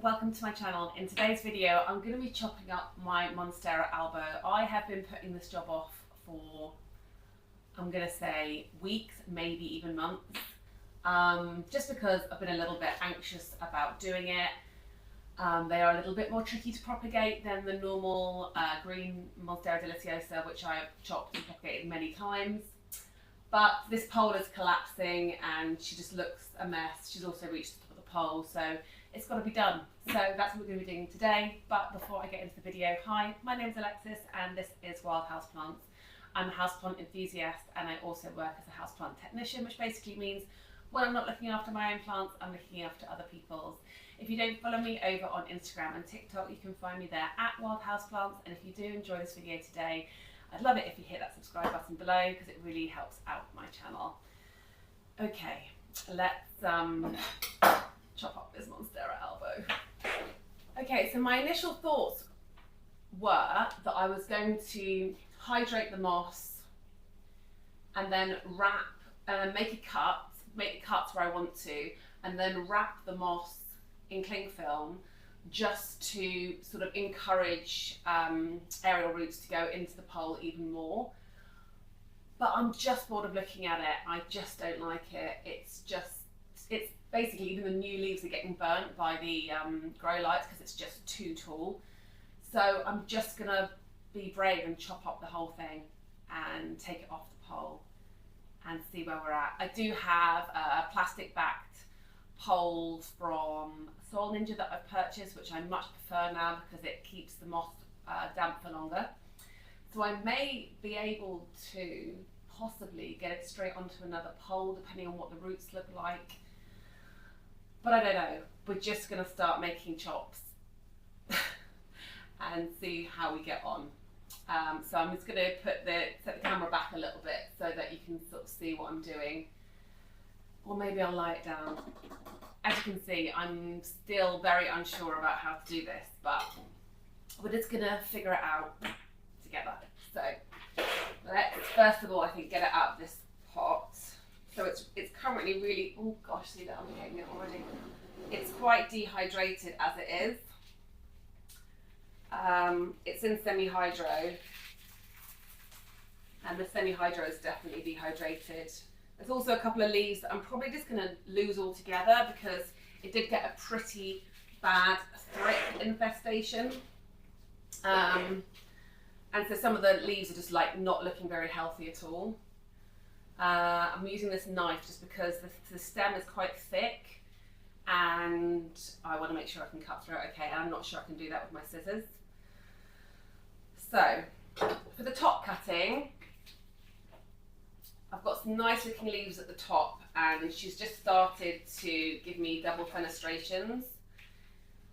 welcome to my channel. In today's video I'm going to be chopping up my Monstera Albo. I have been putting this job off for, I'm going to say, weeks, maybe even months, just because I've been a little bit anxious about doing it. They are a little bit more tricky to propagate than the normal green Monstera deliciosa, which I've chopped and propagated many times. But this pole is collapsing and she just looks a mess. She's also reached the top of the pole, so it's got to be done. So that's what we're going to be doing today. But before I get into the video, hi, my name is Alexis and this is Wild Houseplants. I'm a houseplant enthusiast and I also work as a houseplant technician, which basically means when I'm not looking after my own plants, I'm looking after other people's. If you don't follow me over on Instagram and TikTok, you can find me there at Wild Houseplants. And if you do enjoy this video today, I'd love it if you hit that subscribe button below because it really helps out my channel. Okay, let's chop up this Monstera Albo. Okay, so my initial thoughts were that I was going to hydrate the moss and then wrap, make it cuts where I want to, and then wrap the moss in cling film just to sort of encourage aerial roots to go into the pole even more. But I'm just bored of looking at it. I just don't like it. It's basically, even the new leaves are getting burnt by the grow lights because it's just too tall. So I'm just gonna be brave and chop up the whole thing and take it off the pole and see where we're at. I do have a plastic backed poles from Soil Ninja that I've purchased, which I much prefer now because it keeps the moss damp for longer. So I may be able to possibly get it straight onto another pole depending on what the roots look like. But I don't know. We're just going to start making chops and see how we get on. So I'm just going to set the camera back a little bit so that you can sort of see what I'm doing. Or maybe I'll lie it down. As you can see, I'm still very unsure about how to do this, but we're just gonna figure it out together. So let's first of all, I think, get it out of this pot. So it's currently really, oh gosh, see that I'm getting it already. It's quite dehydrated as it is. It's in semi-hydro, and the semi-hydro is definitely dehydrated. There's also a couple of leaves that I'm probably just going to lose altogether because it did get a pretty bad thrip infestation. And so some of the leaves are just like not looking very healthy at all. I'm using this knife just because the stem is quite thick and I want to make sure I can cut through it okay, and I'm not sure I can do that with my scissors. So for the top cutting, I've got some nice looking leaves at the top and she's just started to give me double fenestrations.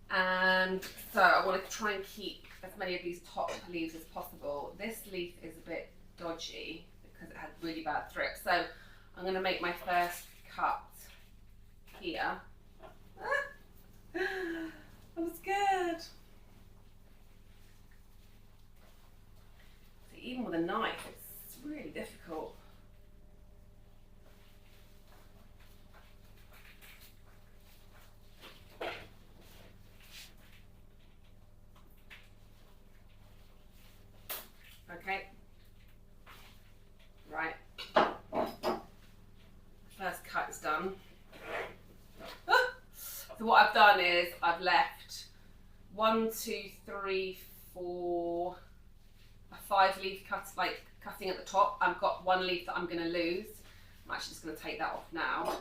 And so I want to try and keep as many of these top leaves as possible. This leaf is a bit dodgy because it had really bad thrips. So I'm going to make my first cut here. I'm scared. See, even with a knife, it's really difficult. Okay, right, first cut is done. So what I've done is I've left 1, 2, 3, 4, 5 leaf cuts, like cutting at the top. I've got one leaf that I'm going to lose. I'm actually just going to take that off now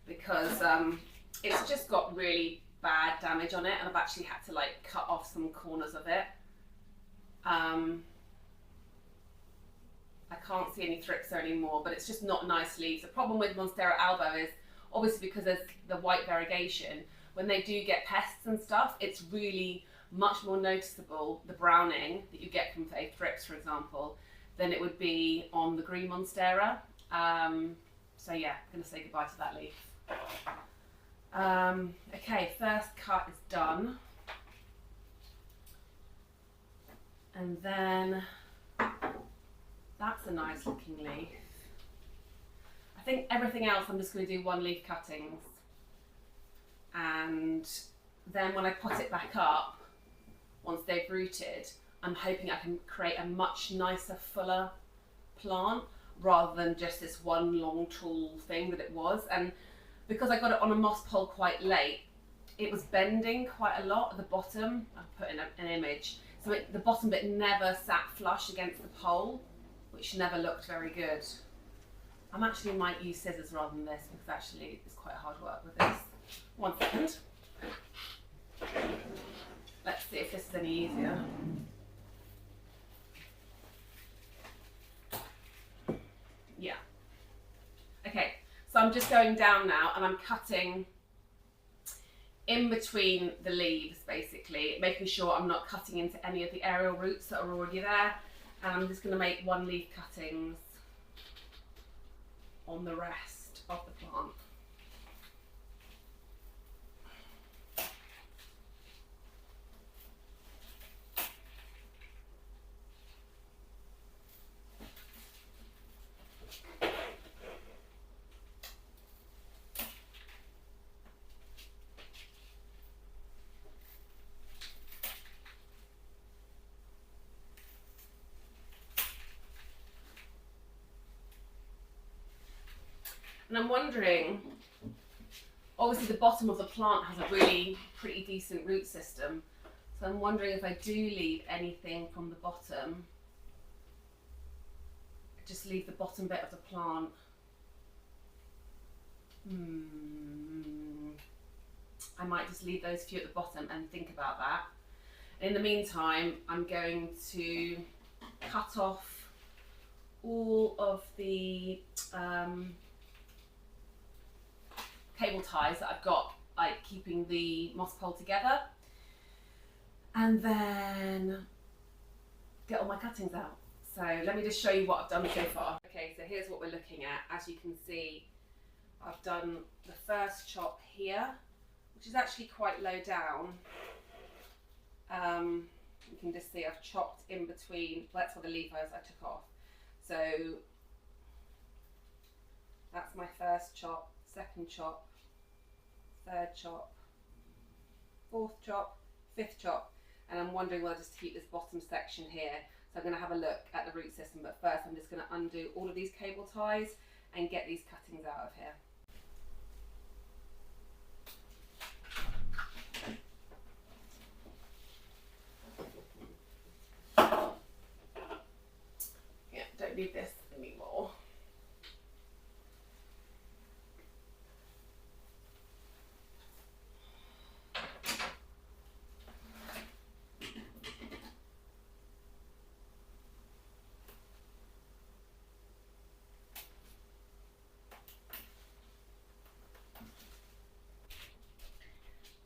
because it's just got really bad damage on it and I've actually had to like cut off some corners of it. I can't see any thrips there anymore, but it's just not nice leaves. The problem with Monstera Albo is obviously because there's the white variegation, when they do get pests and stuff, it's really much more noticeable, the browning that you get from, say, thrips, for example, than it would be on the green Monstera. So yeah, I'm going to say goodbye to that leaf. Okay, first cut is done. And then that's a nice looking leaf. I think everything else I'm just going to do one leaf cuttings. And then when I pot it back up, once they've rooted, I'm hoping I can create a much nicer, fuller plant rather than just this one long tall thing that it was. And because I got it on a moss pole quite late, it was bending quite a lot at the bottom. I put in an image. So the bottom bit never sat flush against the pole, which never looked very good. I actually might use scissors rather than this because actually it's quite hard work with this. 1 second. Let's see if this is any easier. Yeah. Okay, so I'm just going down now and I'm cutting in between the leaves, basically, making sure I'm not cutting into any of the aerial roots that are already there. And I'm just going to make 1 leaf cuttings on the rest of the plant. And I'm wondering, obviously the bottom of the plant has a really pretty decent root system, so I'm wondering if I do leave anything from the bottom, just leave the bottom bit of the plant. I might just leave those few at the bottom and think about that. In the meantime, I'm going to cut off all of the cable ties that I've got, like keeping the moss pole together, and then get all my cuttings out. So let me just show you what I've done so far. Okay, so here's what we're looking at. As you can see, I've done the first chop here, which is actually quite low down. You can just see I've chopped in between, that's where the leaf was I took off. So that's my first chop, second chop, third chop, fourth chop, fifth chop, and I'm wondering whether just to keep this bottom section here. So I'm going to have a look at the root system, but first I'm just going to undo all of these cable ties and get these cuttings out of here. Yeah, don't need this anymore.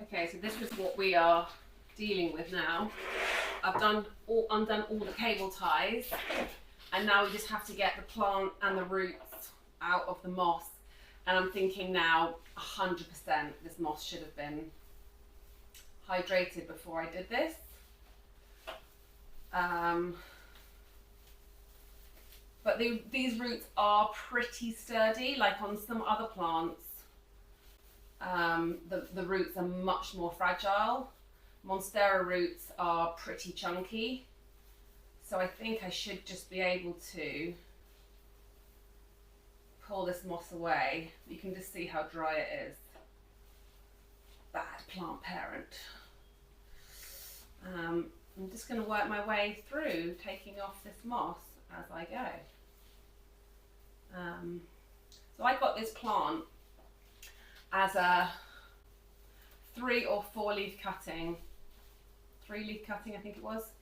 Okay, so this is what we are dealing with now. I've undone all the cable ties, and now we just have to get the plant and the roots out of the moss. And I'm thinking now 100% this moss should have been hydrated before I did this. But these roots are pretty sturdy, like on some other plants. The roots are much more fragile. Monstera roots are pretty chunky, so I think I should just be able to pull this moss away. You can just see how dry it is. Bad plant parent. I'm just going to work my way through taking off this moss as I go. So I got this plant as a 3 or 4 leaf cutting, 3 leaf cutting I think it was,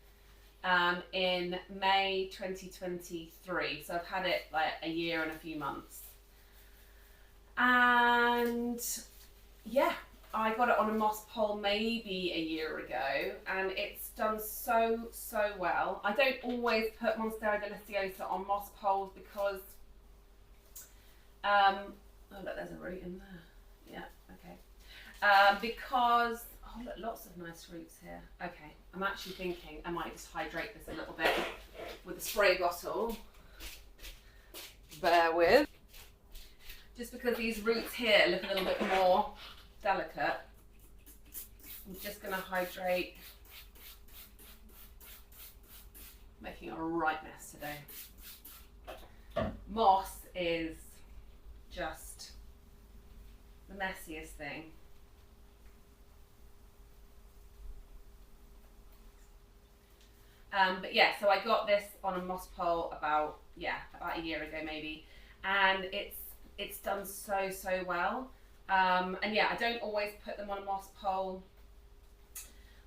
in May 2023. So I've had it like a year and a few months. And yeah, I got it on a moss pole maybe a year ago, and it's done so well. I don't always put Monstera deliciosa on moss poles because, oh look, there's a root in there. Yeah, okay. Because, oh look, lots of nice roots here. Okay, I'm actually thinking I might just hydrate this a little bit with a spray bottle. Bear with. Just because these roots here look a little bit more delicate. I'm just going to hydrate, making a right mess today. Moss is just the messiest thing. But yeah, so I got this on a moss pole about a year ago maybe, and it's done so well. And yeah, I don't always put them on a moss pole.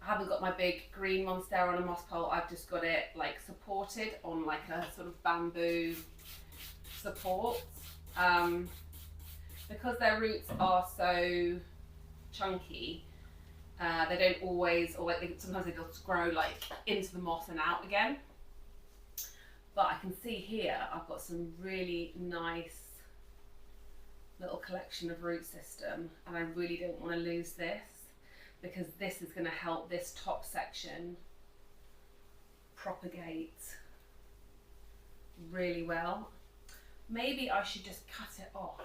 I haven't got my big green Monstera on a moss pole. I've just got it like supported on like a sort of bamboo support. Because their roots are so chunky, they don't always, or sometimes they just grow like into the moss and out again. But I can see here I've got some really nice little collection of root system, and I really don't want to lose this, because this is going to help this top section propagate really well. Maybe I should just cut it off.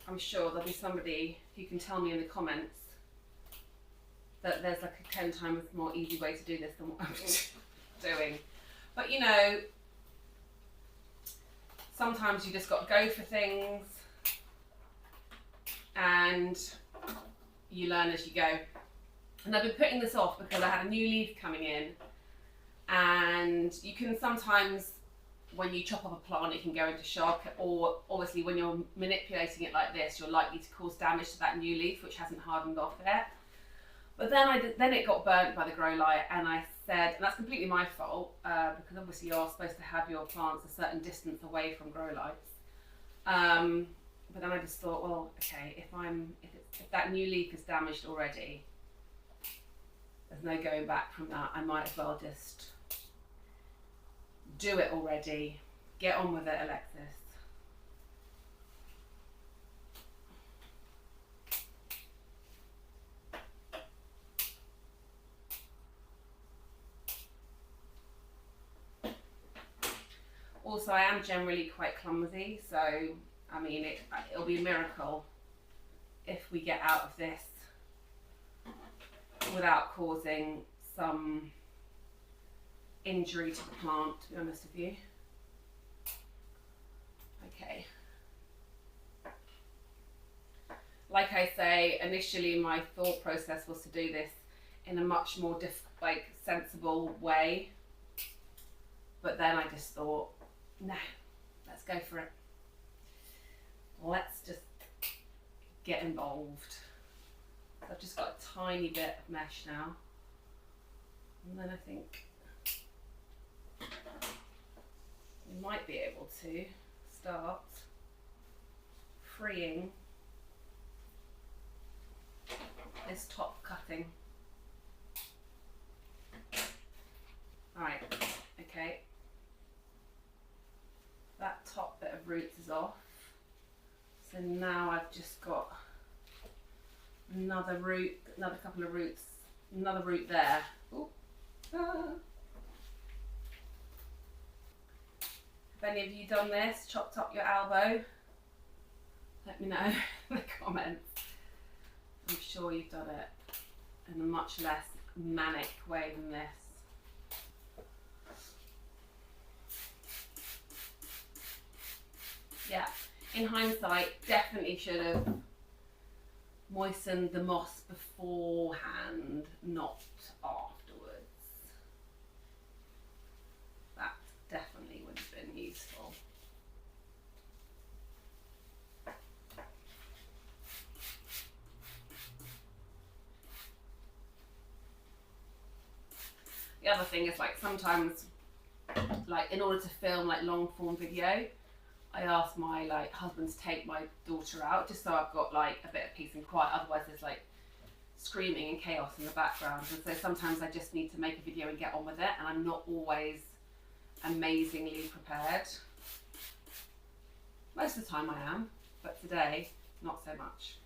I'm sure there'll be somebody who can tell me in the comments that there's like a 10 times more easy way to do this than what I'm doing. But you know, sometimes you just got to go for things and you learn as you go. And I've been putting this off because I had a new leaf coming in, and you can sometimes, when you chop up a plant, it can go into shock, or obviously when you're manipulating it like this, you're likely to cause damage to that new leaf which hasn't hardened off yet. But then it got burnt by the grow light, and I said, and that's completely my fault, because obviously you're supposed to have your plants a certain distance away from grow lights. But then I just thought, well, okay, if that new leaf is damaged already, there's no going back from that. I might as well just do it already. Get on with it, Alexis. Also, I am generally quite clumsy, so I mean, it'll be a miracle if we get out of this without causing some injury to the plant, to be honest with you. Okay. Like I say, initially my thought process was to do this in a much more sensible way, but then I just thought, no, let's go for it. Let's just get involved. So I've just got a tiny bit of mesh now, and then I think we might be able to start freeing this top cutting. Alright, okay. That top bit of roots is off. So now I've just got another root, another couple of roots, another root there. Ooh. Ah. Have any of you done this? Chopped up your elbow? Let me know in the comments. I'm sure you've done it in a much less manic way than this. Yeah, in hindsight, definitely should have moistened the moss beforehand, not afterwards. That definitely would have been useful. The other thing is, sometimes, in order to film long form video, I asked my husband to take my daughter out, just so I've got a bit of peace and quiet. Otherwise there's screaming and chaos in the background, and so sometimes I just need to make a video and get on with it, and I'm not always amazingly prepared. Most of the time I am, but today not so much.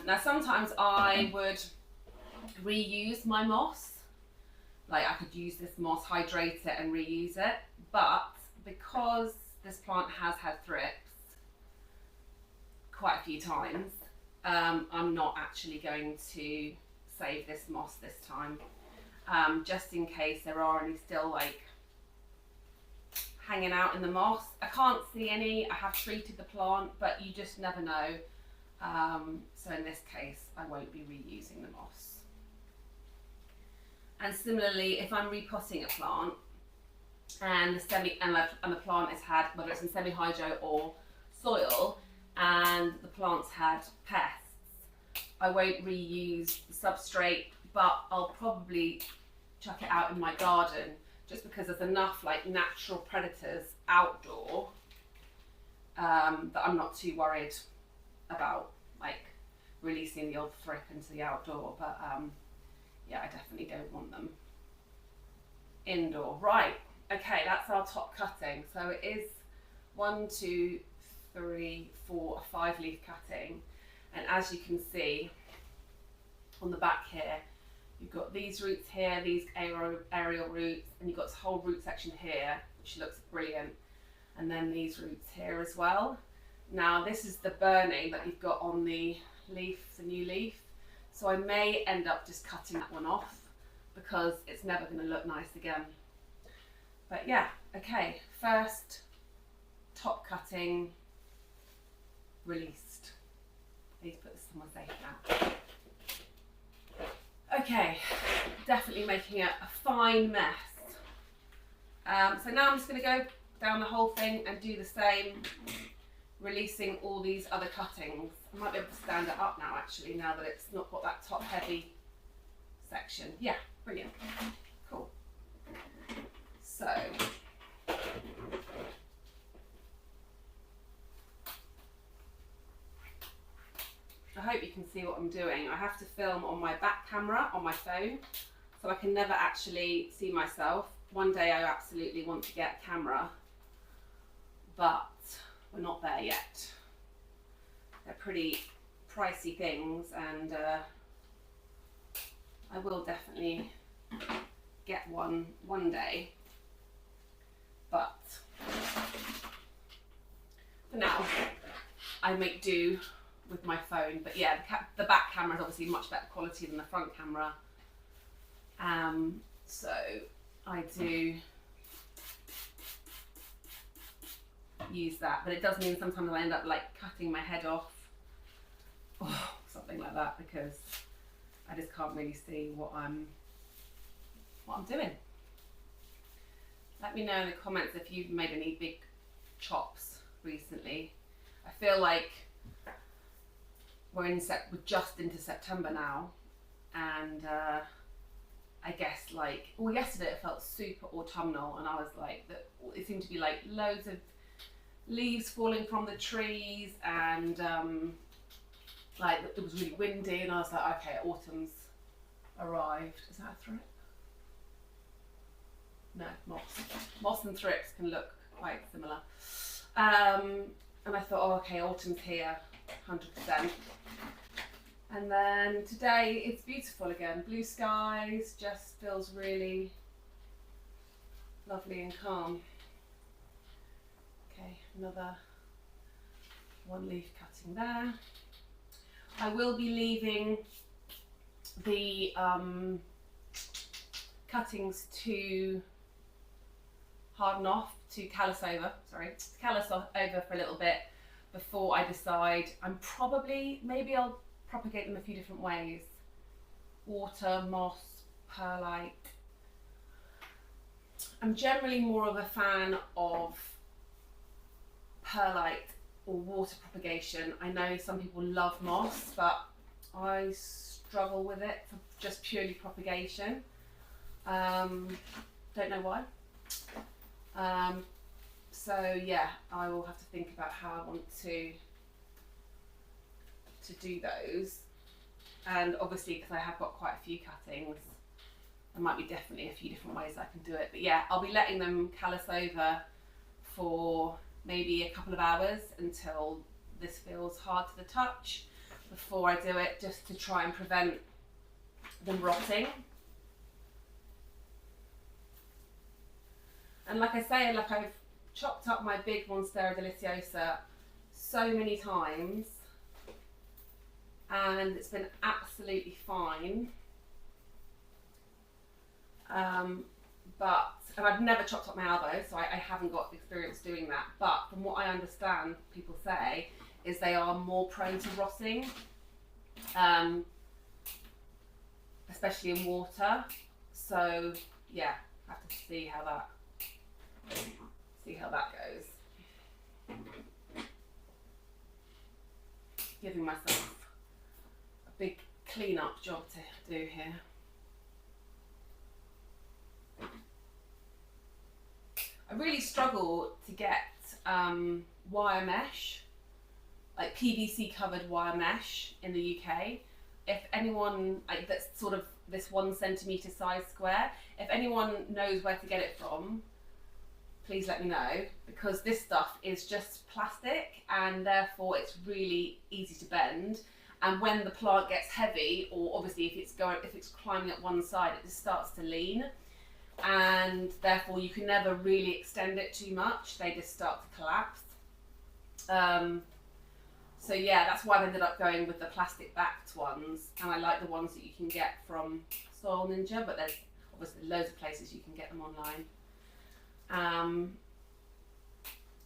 Now sometimes I would reuse my moss. Like I could use this moss, hydrate it and reuse it, but because this plant has had thrips quite a few times, I'm not actually going to save this moss this time, just in case there are any still like hanging out in the moss. I can't see any. I have treated the plant, but you just never know. So in this case, I won't be reusing the moss. And similarly, if I'm repotting a plant and the plant has had, whether it's in semi-hydro or soil, and the plant's had pests, I won't reuse the substrate, but I'll probably chuck it out in my garden, just because there's enough like natural predators outdoor that I'm not too worried about like releasing the old thrip into the outdoor. But yeah, I definitely don't want them indoor. Right, okay, that's our top cutting. So it is 1, 2, 3, 4, a 5-leaf cutting. And as you can see on the back here, you've got these roots here, these aerial roots, and you've got this whole root section here, which looks brilliant. And then these roots here as well. Now this is the burning that you've got on the leaf, the new leaf. So I may end up just cutting that one off because it's never going to look nice again. But yeah, okay, first top cutting released. Please put this somewhere safe now. Okay, definitely making a fine mess. So now I'm just going to go down the whole thing and do the same, releasing all these other cuttings. I might be able to stand it up now actually, now that it's not got that top heavy section. Yeah, brilliant. Cool. So I hope you can see what I'm doing. I have to film on my back camera on my phone, so I can never actually see myself. One day I absolutely want to get a camera, but we're not there yet. They're pretty pricey things, and I will definitely get one day, but for now I make do with my phone. But yeah, the back camera is obviously much better quality than the front camera, so I do use that, but it does mean sometimes I end up like cutting my head off or something like that, because I just can't really see what I'm doing. Let me know in the comments if you've made any big chops recently. I feel like we're just into September now, and I guess like, well, yesterday it felt super autumnal, and I was like, it seemed to be like loads of leaves falling from the trees, and like it was really windy, and I was like, okay, autumn's arrived. Is that a thrip? No, moss. Moss and thrips can look quite similar. And I thought, oh, okay, autumn's here, 100%. And then today it's beautiful again. Blue skies, just feels really lovely and calm. Okay, another 1 leaf cutting there. I will be leaving the cuttings to harden off, to callus over for a little bit before I decide. Maybe I'll propagate them a few different ways. Water, moss, perlite. I'm generally more of a fan of perlite or water propagation. I know some people love moss, but I struggle with it for just purely propagation. Don't know why. So yeah, I will have to think about how I want to do those. And obviously, because I have got quite a few cuttings, there might be definitely a few different ways I can do it. But yeah, I'll be letting them callus over for maybe a couple of hours until this feels hard to the touch before I do it, just to try and prevent them rotting. And like I say, like I've chopped up my big Monstera Deliciosa so many times and it's been absolutely fine. And I've never chopped up my elbow, so I haven't got experience doing that. But from what I understand, people say, is they are more prone to rotting, especially in water. So yeah, have to see how that goes. Giving myself a big clean-up job to do here. I really struggle to get wire mesh, like PVC covered wire mesh in the UK. If anyone, like that's sort of this 1 centimetre size square, if anyone knows where to get it from, please let me know, because this stuff is just plastic and therefore it's really easy to bend. And when the plant gets heavy, or obviously if it's climbing up one side, it just starts to lean. And therefore you can never really extend it too much, they just start to collapse. So yeah, that's why I've ended up going with the plastic backed ones, and I like the ones that you can get from Soil Ninja, but there's obviously loads of places you can get them online.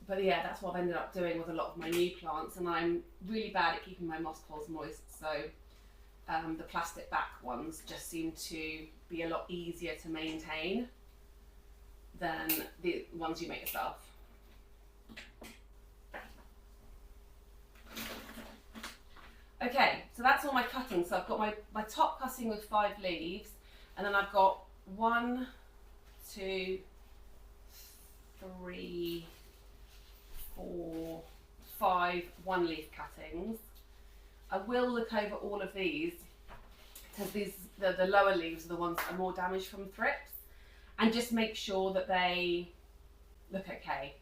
But yeah, that's what I've ended up doing with a lot of my new plants, and I'm really bad at keeping my moss poles moist, so the plastic back ones just seem to be a lot easier to maintain than the ones you make yourself. Okay, so that's all my cutting. So I've got my top cutting with 5 leaves, and then I've got 1, 2, 3, 4, 5 one-leaf cuttings. I will look over all of these, because the lower leaves are the ones that are more damaged from thrips, and just make sure that they look okay.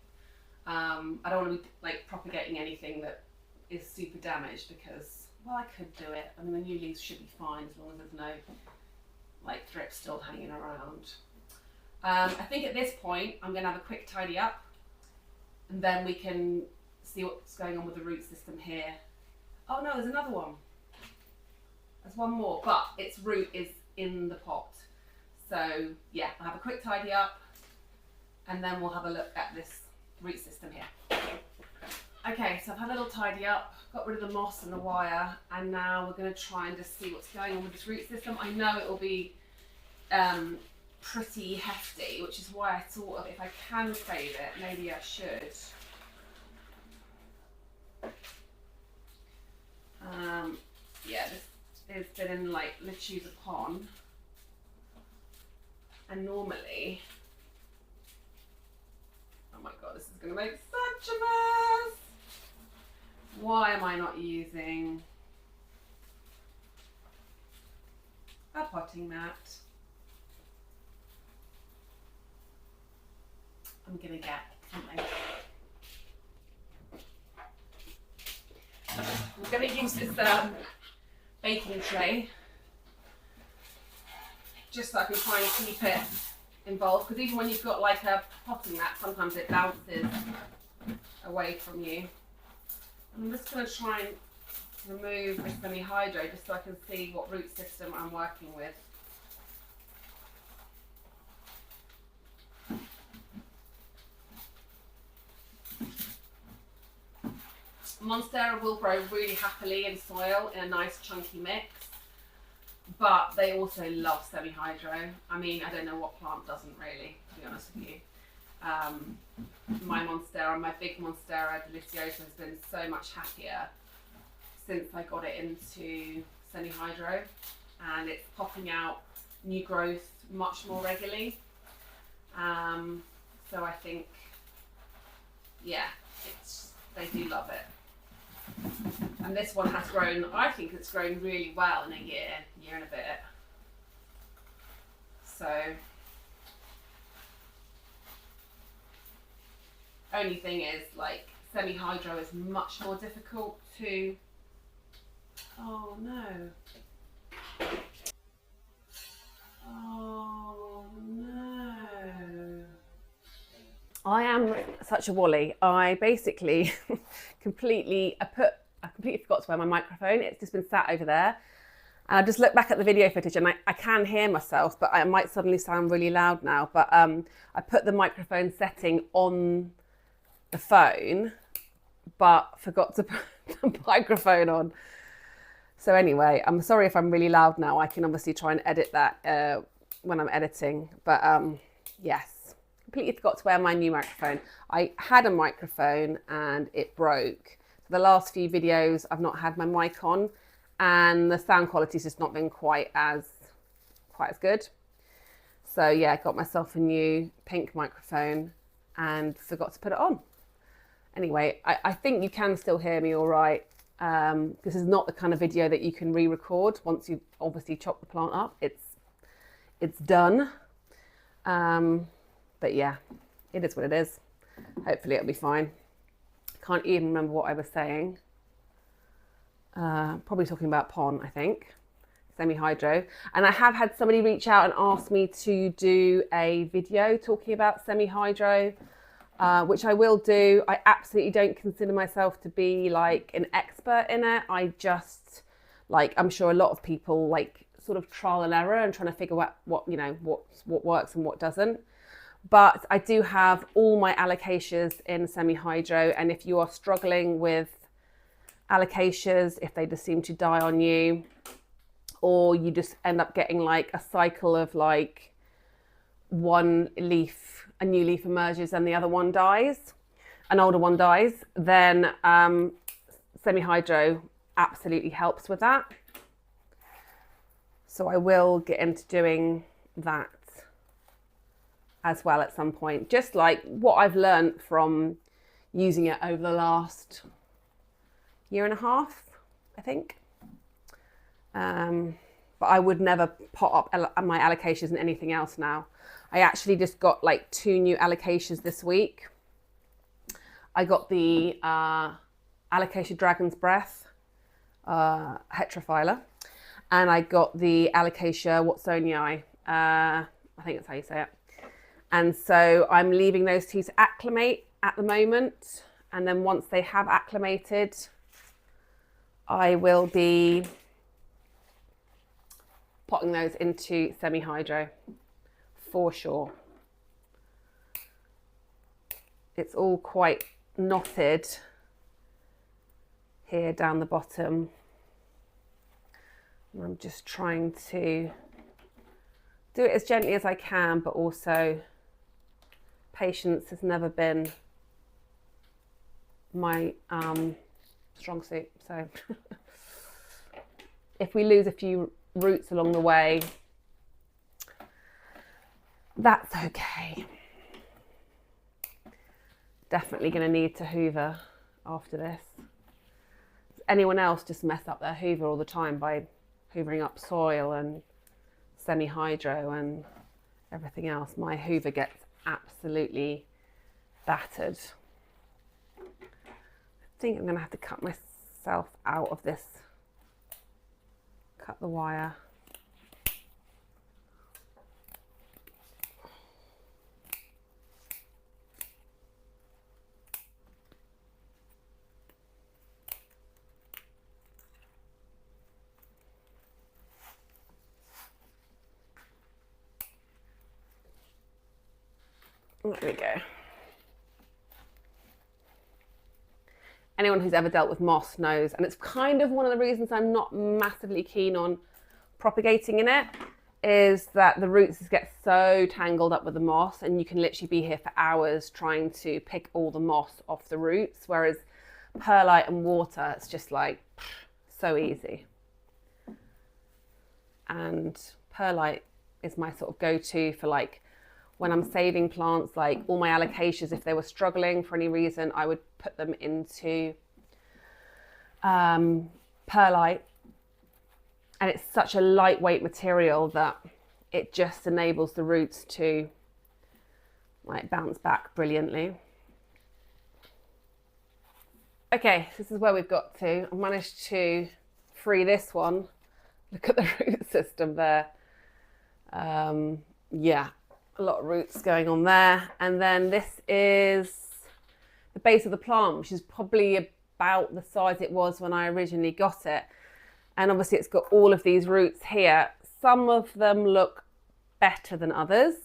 I don't want to be like propagating anything that is super damaged, because, well, I could do it. I mean, the new leaves should be fine as long as there's no like thrips still hanging around. I think at this point I'm going to have a quick tidy up, and then we can see what's going on with the root system here. Oh no, there's another one. There's one more, but its root is in the pot. So yeah, I'll have a quick tidy up, and then we'll have a look at this root system here. Okay, so I've had a little tidy up, got rid of the moss and the wire, and now we're going to try and just see what's going on with this root system. I know it will be pretty hefty, which is why I thought of, if I can save it, maybe I should. Yeah, this has been in like Lechuza Pond, and normally, oh my god, this is going to make such a mess. Why am I not using a potting mat? I'm going to get something. I'm going to use this baking tray just so I can try and keep it involved, because even when you've got like a potting mat, sometimes it bounces away from you. I'm just going to try and remove this semi-hydro just so I can see what root system I'm working with. Monstera will grow really happily in soil in a nice chunky mix, but they also love semi-hydro. I mean, I don't know what plant doesn't really, to be honest with you. My Monstera, my big Monstera Deliciosa, has been so much happier since I got it into semi-hydro, and it's popping out new growth much more regularly. So I think, yeah, they do love it. And this one has grown, I think it's grown really well in a year and a bit. So, only thing is, like, semi-hydro is much more difficult to, oh no. I am such a wally. I basically completely forgot to wear my microphone. It's just been sat over there. And I just looked back at the video footage and I can hear myself, but I might suddenly sound really loud now. But I put the microphone setting on the phone, but forgot to put the microphone on. So anyway, I'm sorry if I'm really loud now. I can obviously try and edit that when I'm editing. But yes, completely forgot to wear my new microphone. I had a microphone and it broke. For the last few videos, I've not had my mic on, and the sound quality's just not been quite as good. So yeah, I got myself a new pink microphone and forgot to put it on. Anyway, I think you can still hear me all right. This is not the kind of video that you can re-record once you've obviously chopped the plant up. It's done. But yeah, it is what it is. Hopefully it'll be fine. Can't even remember what I was saying. Probably talking about PON, I think. Semi-hydro. And I have had somebody reach out and ask me to do a video talking about semi-hydro, which I will do. I absolutely don't consider myself to be like an expert in it. I just, like, I'm sure a lot of people like sort of trial and error and trying to figure out what works and what doesn't. But I do have all my alocasias in semi-hydro, and if you are struggling with alocasias, if they just seem to die on you, or you just end up getting like a cycle of like one leaf, a new leaf emerges and the other one dies, an older one dies, then semi-hydro absolutely helps with that. So I will get into doing that as well at some point, just like what I've learned from using it over the last year and a half, I think. But I would never pot up my alocasias and anything else now. I actually just got like 2 new alocasias this week. I got the Alocasia Dragon's Breath Heterophylla, and I got the Alocasia Watsonii. I think that's how you say it. And so I'm leaving those 2 to acclimate at the moment. And then once they have acclimated, I will be potting those into semi-hydro for sure. It's all quite knotted here down the bottom. And I'm just trying to do it as gently as I can, but also patience has never been my strong suit. So if we lose a few roots along the way, that's okay. Definitely going to need to hoover after this. Does anyone else just mess up their hoover all the time by hoovering up soil and semi-hydro and everything else? My hoover gets absolutely battered. I think I'm going to have to cut myself out of this. Cut the wire. There we go. Anyone who's ever dealt with moss knows, and it's kind of one of the reasons I'm not massively keen on propagating in it, is that the roots get so tangled up with the moss, and you can literally be here for hours trying to pick all the moss off the roots, whereas perlite and water, it's just like so easy. And perlite is my sort of go-to for like when I'm saving plants, like all my alocasias, if they were struggling for any reason, I would put them into perlite. And it's such a lightweight material that it just enables the roots to like bounce back brilliantly. Okay, this is where we've got to. I managed to free this one. Look at the root system there. Yeah. a lot of roots going on there. And then this is the base of the plant, which is probably about the size it was when I originally got it. And obviously it's got all of these roots here. Some of them look better than others.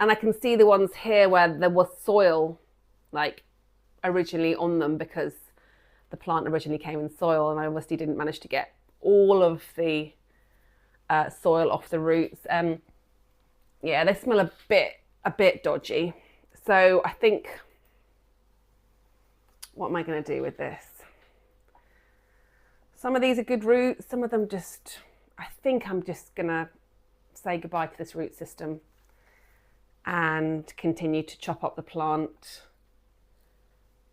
And I can see the ones here where there was soil like originally on them because the plant originally came in soil, and I obviously didn't manage to get all of the soil off the roots. Yeah, they smell a bit dodgy. So I think, what am I going to do with this? Some of these are good roots, some of them just, I think I'm just going to say goodbye to this root system and continue to chop up the plant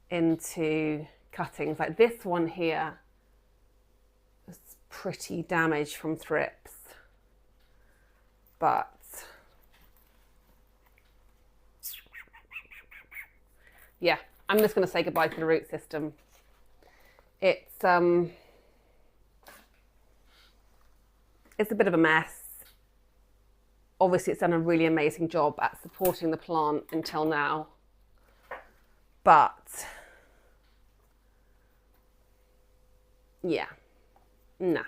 into cuttings. Like this one here is pretty damaged from thrips, but yeah, I'm just going to say goodbye to the root system. It's a bit of a mess. Obviously it's done a really amazing job at supporting the plant until now, but yeah, nah.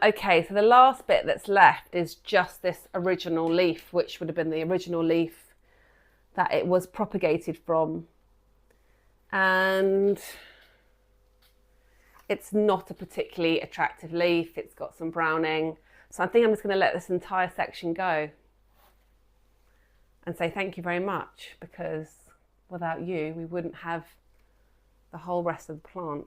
Okay, so the last bit that's left is just this original leaf, which would have been the original leaf that it was propagated from. And it's not a particularly attractive leaf. It's got some browning. So I think I'm just going to let this entire section go and say thank you very much, because without you, we wouldn't have the whole rest of the plant.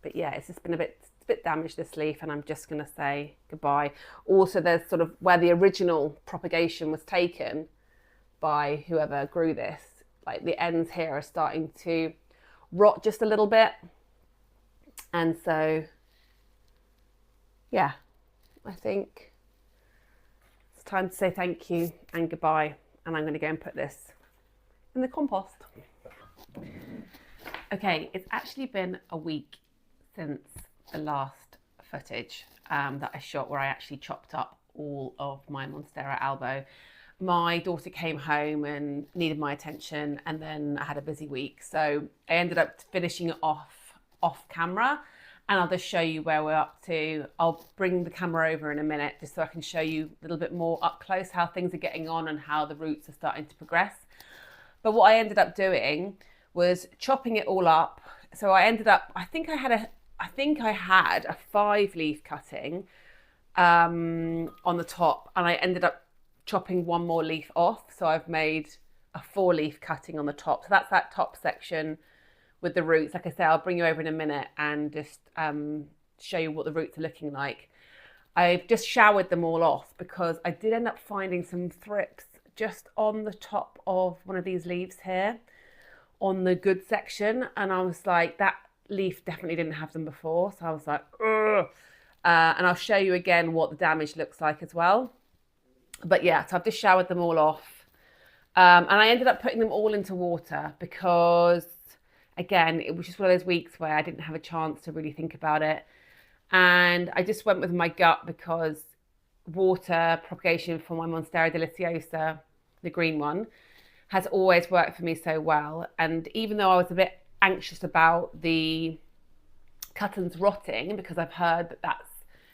But yeah, it's just been a bit damaged, this leaf, and I'm just going to say goodbye. Also, there's sort of where the original propagation was taken by whoever grew this, like the ends here are starting to rot just a little bit. And so, yeah, I think it's time to say thank you and goodbye. And I'm going to go and put this in the compost. Okay, it's actually been a week since the last footage that I shot, where I actually chopped up all of my Monstera Albo. My daughter came home and needed my attention, and then I had a busy week. So I ended up finishing it off camera, and I'll just show you where we're up to. I'll bring the camera over in a minute just so I can show you a little bit more up close how things are getting on and how the roots are starting to progress. But what I ended up doing was chopping it all up. So I ended up, I think I had a 5-leaf cutting on the top, and I ended up chopping one more leaf off. So I've made a 4-leaf cutting on the top. So that's that top section with the roots. Like I say, I'll bring you over in a minute and just show you what the roots are looking like. I've just showered them all off because I did end up finding some thrips just on the top of one of these leaves here on the good section. And I was like, that leaf definitely didn't have them before. So I was like, ugh. And I'll show you again what the damage looks like as well. But yeah, so I've just showered them all off. And I ended up putting them all into water because, again, it was just one of those weeks where I didn't have a chance to really think about it. And I just went with my gut because water propagation for my Monstera deliciosa, the green one, has always worked for me so well. And even though I was a bit anxious about the cuttings rotting, because I've heard that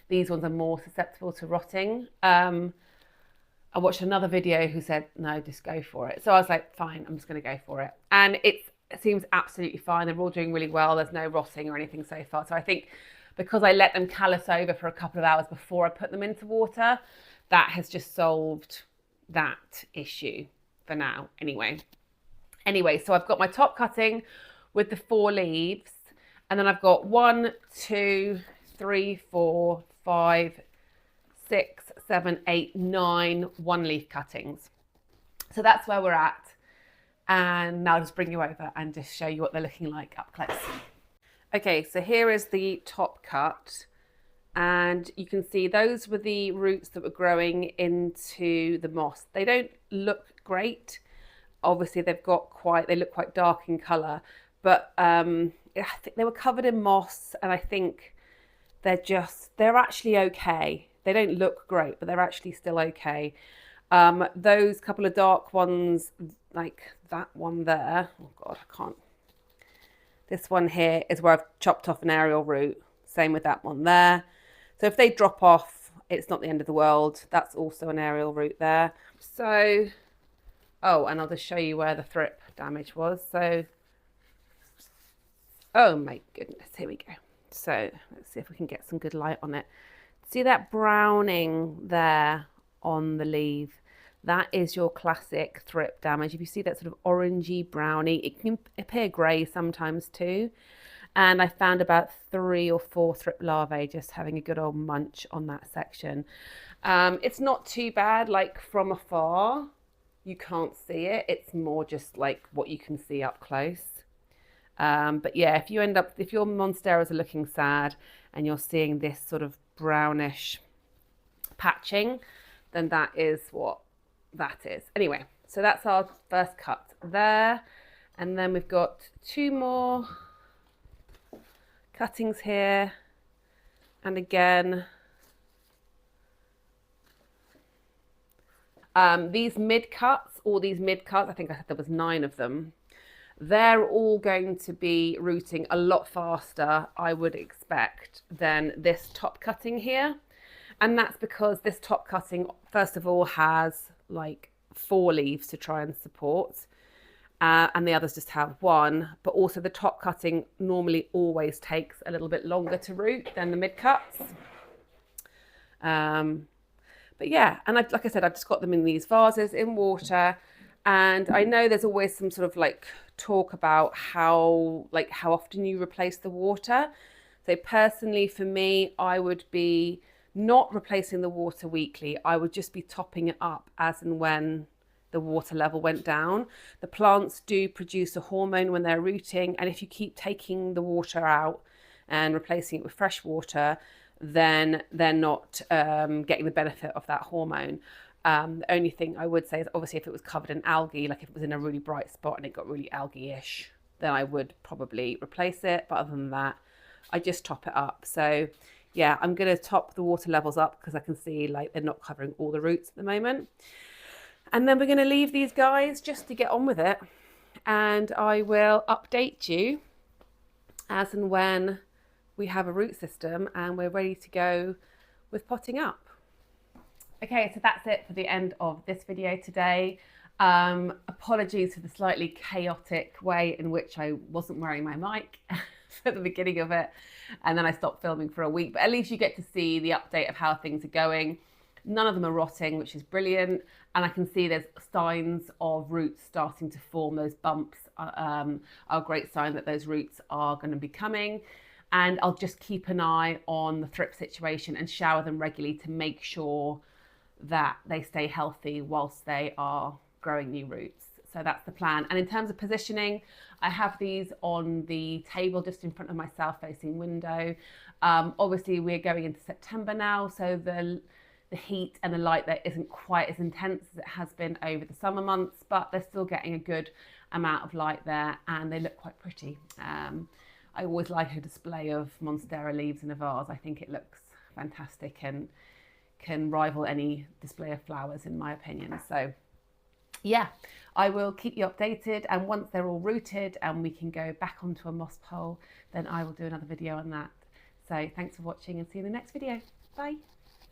these ones are more susceptible to rotting, I watched another video who said, no, just go for it. So I was like, fine, I'm just going to go for it. And it seems absolutely fine. They're all doing really well. There's no rotting or anything so far. So I think because I let them callus over for a couple of hours before I put them into water, that has just solved that issue for now. Anyway, so I've got my top cutting with the 4 leaves, and then I've got 1, 2, 3, 4, 5, 6, 7, 8, 9 1-leaf cuttings. So that's where we're at. And now I'll just bring you over and just show you what they're looking like up close. Okay, so here is the top cut. And you can see those were the roots that were growing into the moss. They don't look great. Obviously, they look quite dark in colour. But I think they were covered in moss, and I think they're actually okay. They don't look great, but they're actually still okay. Those couple of dark ones, like that one there, oh God, I can't. This one here is where I've chopped off an aerial root. Same with that one there. So if they drop off, it's not the end of the world. That's also an aerial root there. So, oh, and I'll just show you where the thrip damage was. So, oh my goodness, here we go. So let's see if we can get some good light on it. See that browning there on the leaf? That is your classic thrip damage. If you see that sort of orangey browny, it can appear grey sometimes too. And I found about 3 or 4 thrip larvae just having a good old munch on that section. It's not too bad, like from afar, you can't see it. It's more just like what you can see up close. But yeah, if your monsteras are looking sad and you're seeing this sort of brownish patching, then that is what that is. Anyway, so that's our first cut there. And then we've got 2 more cuttings here. And again, these mid cuts, I think I said there was 9 of them. They're all going to be rooting a lot faster, I would expect, than this top cutting here. And that's because this top cutting, first of all, has like 4 leaves to try and support. And the others just have 1. But also the top cutting normally always takes a little bit longer to root than the mid cuts. But yeah, and like I said, I've just got them in these vases in water. And I know there's always some sort of like talk about how often you replace the water. So personally for me, I would be not replacing the water weekly. I would just be topping it up as and when the water level went down. The plants do produce a hormone when they're rooting, and if you keep taking the water out and replacing it with fresh water, then they're not getting the benefit of that hormone. The only thing I would say is obviously if it was covered in algae, like if it was in a really bright spot and it got really algae-ish, then I would probably replace it. But other than that, I just top it up. So yeah, I'm going to top the water levels up because I can see like they're not covering all the roots at the moment. And then we're going to leave these guys just to get on with it. And I will update you as and when we have a root system and we're ready to go with potting up. Okay, so that's it for the end of this video today. Apologies for the slightly chaotic way in which I wasn't wearing my mic at the beginning of it, and then I stopped filming for a week, but at least you get to see the update of how things are going. None of them are rotting, which is brilliant, and I can see there's signs of roots starting to form. Those bumps are a great sign that those roots are going to be coming. And I'll just keep an eye on the thrip situation and shower them regularly to make sure that they stay healthy whilst they are growing new roots. So that's the plan. And in terms of positioning, I have these on the table just in front of my south-facing window. Obviously, we're going into September now, so the heat and the light there isn't quite as intense as it has been over the summer months, but they're still getting a good amount of light there and they look quite pretty. I always like a display of Monstera leaves in a vase. I think it looks fantastic and can rival any display of flowers in my opinion. So yeah, I will keep you updated, and once they're all rooted and we can go back onto a moss pole, then I will do another video on that. So thanks for watching and see you in the next video. Bye.